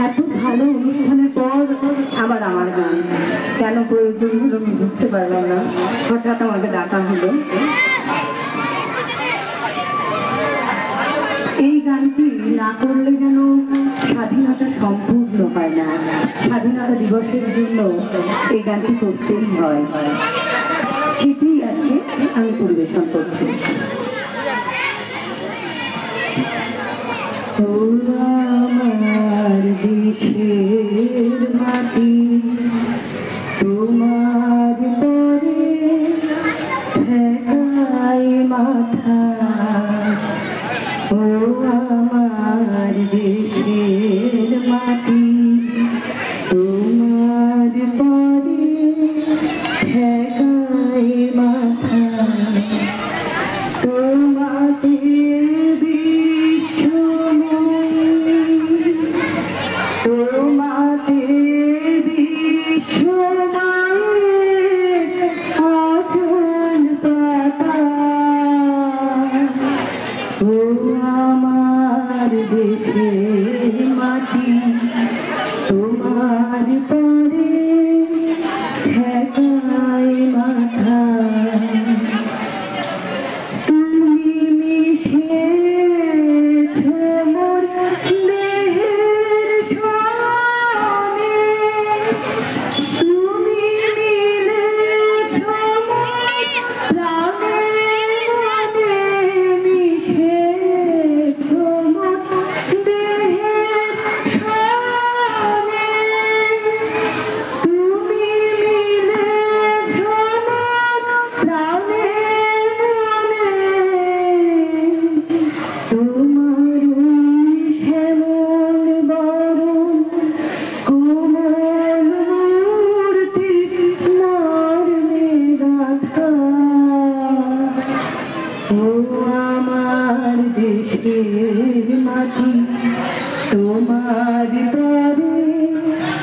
এত ভালো অনুষ্ঠানের পর আবার আমার গান কেন প্রয়োজন হলো আমি বুঝতে পারলাম না। হঠাৎ আমাকে ডাকা হলো। এই গানটি না করলে যেন স্বাধীনতা সম্পূর্ণ হয় না। স্বাধীনতা দিবসের জন্য এই গানটি করতেই হয়, সেটাই আজকে আমি পরিবেশন করছি। আমার দেশের মাটি তোমার পরে ঠেকাই মাথা, ও আমার দেশের মাটি তোমার পরে ঠেকাই মাথা, তোমাকে আমার দেশের মাটি তোমার পরে ঠেকাই মাথা, তুমি মিশেছ মোর দেহের সনে, তুমি মিলেছ মোর প্রাণের সনে, মিশেছ মোর দেহের সনে, তুমি মিলেছ মোর প্রাণের মনে, তোমার শ্যামল বরণ কোমল মূর্তি মর্মে গাথা, ও আমার দেশের মাটি তোমার পরে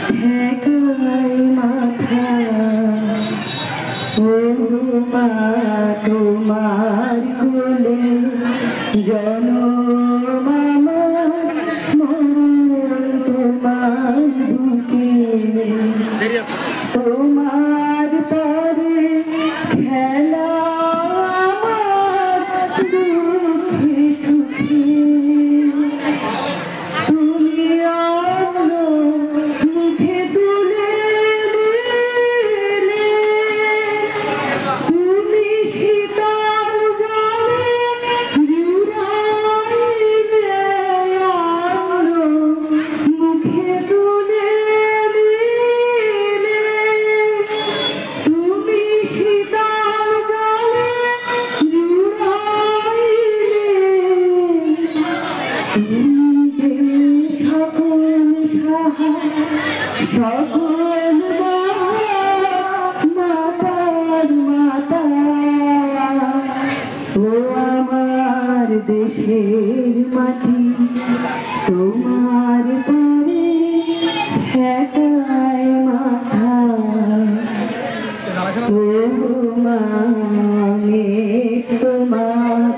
ঠেকাই মাথা, ও মা তোমার কোলে জনম আমার, মরণ তোমার বুকে, তোমার পরে খেলা আমার দুঃখে সুখে, তুমি অন্য মুখে তুলে দিলে, তুমি শীতল জলে জুড়াইলে, অন্য মুখে তুলে দিলে, তুমি শীতল জলে জুড়াইলে, তুমি যে সকল সাহা সকল মাতার মাতা, ও আমার দেশের মাটি তোমার পরে ঠেকাই মাথা, ও মা আমি তোমার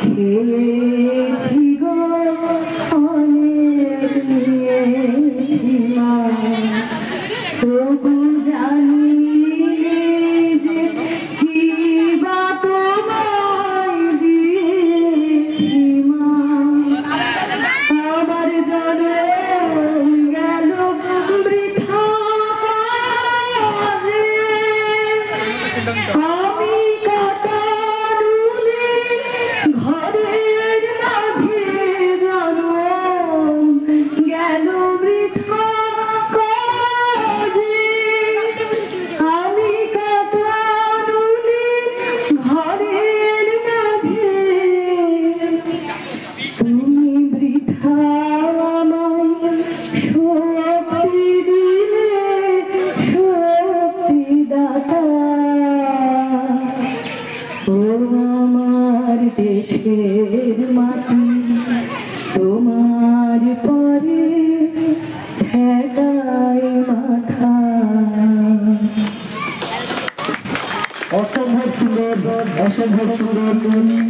খেয়েছি গো অনেক নিয়েছি মা, তবু জানি যে কি বা তোমায় দিয়েছি মা, আমার জনম গেল বৃথা কাজে, আমি কাটালুনি ঘরের মাঝে, জনম গেল বৃথা কাজে, আমি কাটালুনি ঘরের মাঝে, তুমি বৃথা আমায় শক্তি দিলে, শক্তি দাতা, ও আমার দেশের মাটি তোমার পরে ঠেকাই মাথা। অসম্ভব সুন্দর, অসম্ভব সুন্দর।